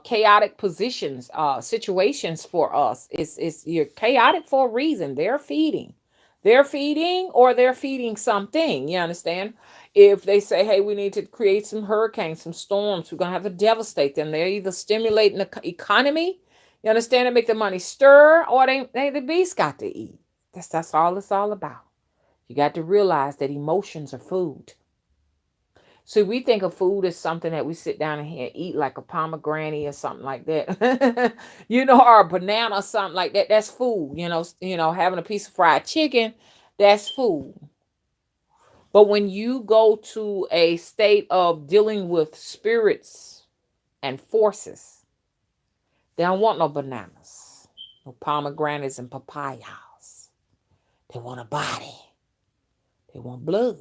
A: chaotic positions, situations for us, it's you're chaotic for a reason. They're feeding or they're feeding something. You understand? If they say, hey, we need to create some hurricanes, some storms, we're gonna have to devastate them. They're either stimulating the economy, you understand, to make the money stir, or they the beast got to eat. That's all it's all about. You got to realize that emotions are food. So we think of food as something that we sit down and eat, like a pomegranate or something like that, or a banana or something like that. That's food. Having a piece of fried chicken, that's food. But when you go to a state of dealing with spirits and forces, they don't want no bananas, no pomegranates and papayas. They want a body. They want blood.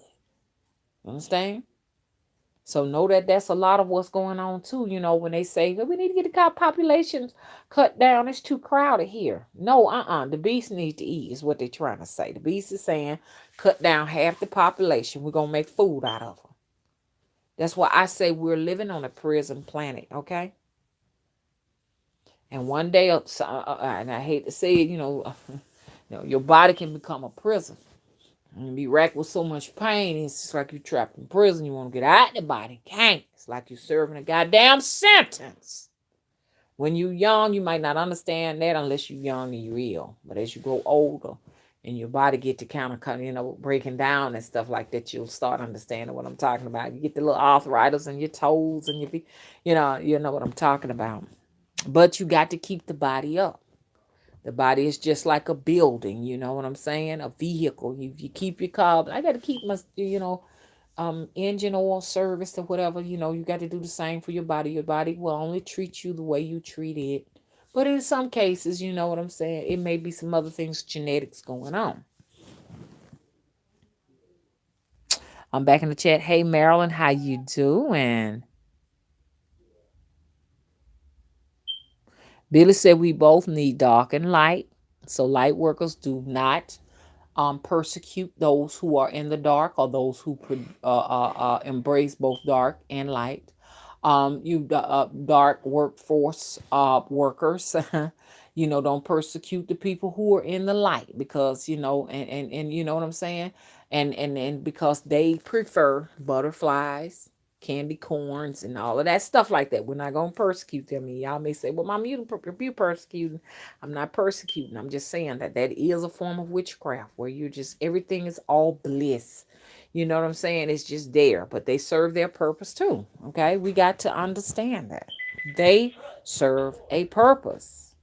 A: You understand? So know that that's a lot of what's going on too. When they say, we need to get the populations cut down, it's too crowded here. No, the beast needs to eat is what they're trying to say. The beast is saying, cut down half the population. We're going to make food out of them. That's why I say we're living on a prison planet, okay? And one day, and I hate to say it, your body can become a prison. And be racked with so much pain, it's just like you're trapped in prison. You want to get out the body, can't. It's like you're serving a goddamn sentence. When you're young, you might not understand that unless you're young and you're ill. But as you grow older and your body get to kind of, breaking down and stuff like that, you'll start understanding what I'm talking about. You get the little arthritis in your toes and your feet. You know what I'm talking about. But you got to keep the body up. The body is just like a building, you know what I'm saying? A vehicle. You keep your car. I got to keep my, engine oil serviced or whatever. You got to do the same for your body. Your body will only treat you the way you treat it. But in some cases, you know what I'm saying? It may be some other things, genetics going on. I'm back in the chat. Hey, Marilyn, how you doing? Billy said we both need dark and light. So light workers do not persecute those who are in the dark, or those who embrace both dark and light. You dark workforce workers, don't persecute the people who are in the light, because and you know what I'm saying, and because they prefer butterflies, candy corns, and all of that stuff like that. We're not gonna persecute them. And y'all may say, "Well, Mom, you persecuting." I'm not persecuting. I'm just saying that that is a form of witchcraft, where you just everything is all bliss. You know what I'm saying? It's just there, but they serve their purpose too. Okay, we got to understand that they serve a purpose.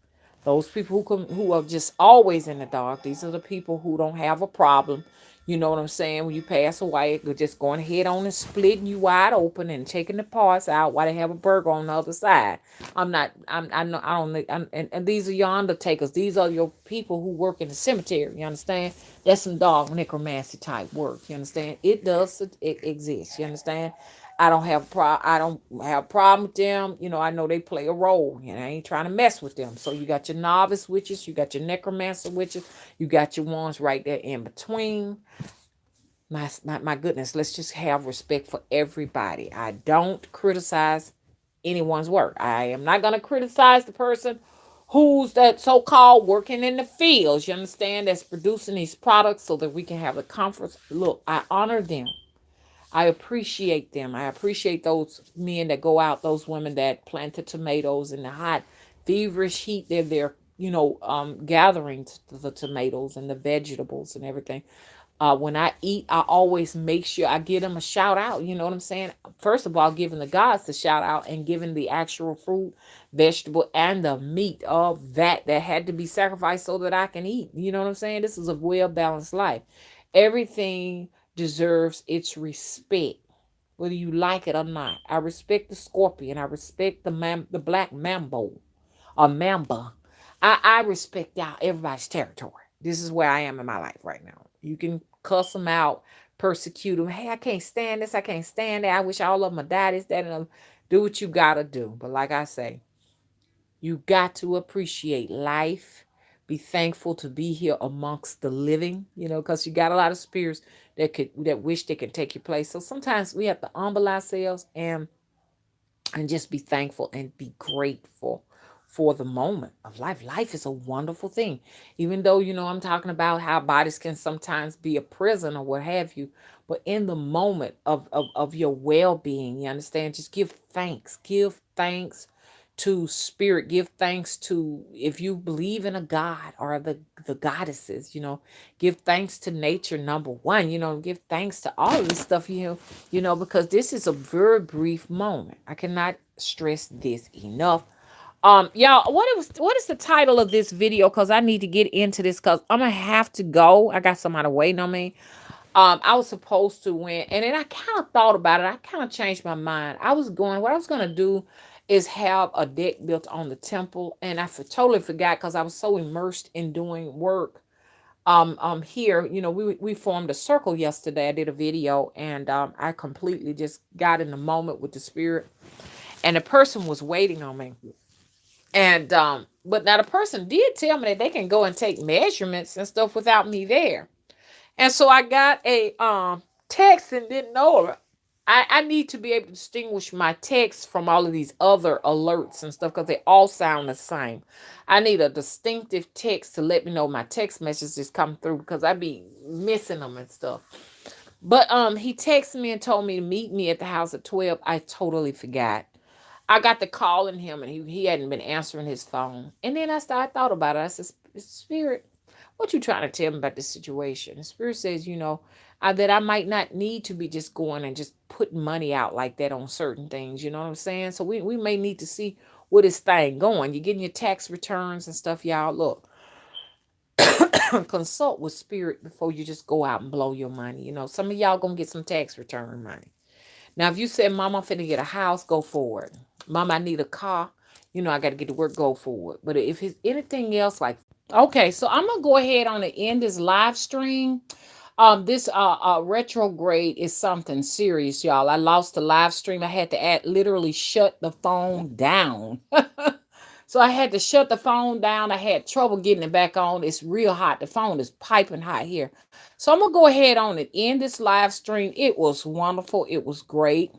A: Those people who are just always in the dark, these are the people who don't have a problem. You know what I'm saying? When you pass away, they're just going ahead on and splitting you wide open and taking the parts out while they have a burger on the other side. I'm not. I know. I don't. And these are your undertakers. These are your people who work in the cemetery. You understand? That's some dog necromancy type work. You understand? It does. It exists. You understand? I don't have problem with them. I know they play a role. I ain't trying to mess with them. So you got your novice witches, you got your necromancer witches, you got your ones right there in between. My goodness, let's just have respect for everybody. I don't criticize anyone's work. I am not gonna criticize the person who's that so-called working in the fields, you understand, that's producing these products so that we can have the comfort. Look, I honor them. I appreciate them. I appreciate those men that go out, those women that plant the tomatoes in the hot, feverish heat. They're there, gathering the tomatoes and the vegetables and everything. When I eat, I always make sure I give them a shout out. You know what I'm saying? First of all, giving the gods the shout out, and giving the actual fruit, vegetable, and the meat of that had to be sacrificed so that I can eat. You know what I'm saying? This is a well balanced life. Everything deserves its respect, whether you like it or not. I respect the scorpion. I respect the black mambo or mamba. I respect y'all, everybody's territory. This is where I am in my life right now. You can cuss them out, persecute them. Hey, I can't stand this. I can't stand that. I wish all of them had died. This, that, and other. Do what you gotta do. But like I say, you got to appreciate life. Be thankful to be here amongst the living, because you got a lot of spirits that wish they could take your place. So sometimes we have to humble ourselves and just be thankful and be grateful for the moment of life. Life is a wonderful thing. Even though, I'm talking about how bodies can sometimes be a prison or what have you. But in the moment of your well being, you understand, just give thanks. Give thanks to spirit. Give thanks to, if you believe in a God or the goddesses, give thanks to nature, number one, give thanks to all of this stuff, because this is a very brief moment. I cannot stress this enough. Y'all, what is the title of this video? Because I need to get into this, because I'm gonna have to go. I got somebody waiting on me. I was supposed to win, and then I kind of thought about it. I kind of changed my mind. What I was gonna do is have a deck built on the temple, and totally forgot, because I was so immersed in doing work. Here, we formed a circle yesterday. I did a video, and I completely just got in the moment with the spirit, and the person was waiting on me. And but now the person did tell me that they can go and take measurements and stuff without me there. And so I got a text and didn't know it. I need to be able to distinguish my text from all of these other alerts and stuff, because they all sound the same. I need a distinctive text to let me know my text messages come through, because I be missing them and stuff. But he texted me and told me to meet me at the house at 12. I totally forgot. I got the calling him, and he hadn't been answering his phone. And then I thought about it. I said, Spirit, what you trying to tell me about this situation? The Spirit says, that I might not need to be just going and just putting money out like that on certain things. You know what I'm saying? So we may need to see where this thing going. You're getting your tax returns and stuff, y'all. Look, consult with Spirit before you just go out and blow your money. Some of y'all going to get some tax return money. Now, if you said, Mom, I'm finna get a house, go for it. Mom, I need a car. I got to get to work, go for it. But if it's anything else like, okay, so I'm going to go ahead on and end this live stream. This retrograde is something serious, y'all. I lost the live stream. I had to literally shut the phone down. So I had to shut the phone down. I had trouble getting it back on. It's real hot. The phone is piping hot here. So I'm gonna go ahead on and end this live stream. It was wonderful. It was great.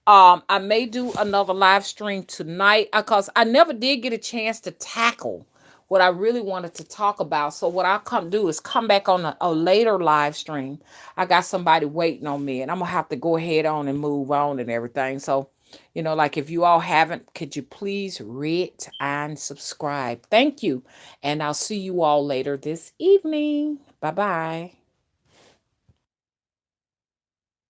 A: I may do another live stream tonight because I never did get a chance to tackle what I really wanted to talk about. So what I'll come do is come back on a later live stream. I got somebody waiting on me, and I'm gonna have to go ahead on and move on and everything. So, like if you all haven't, could you please rate and subscribe? Thank you, and I'll see you all later this evening. Bye bye.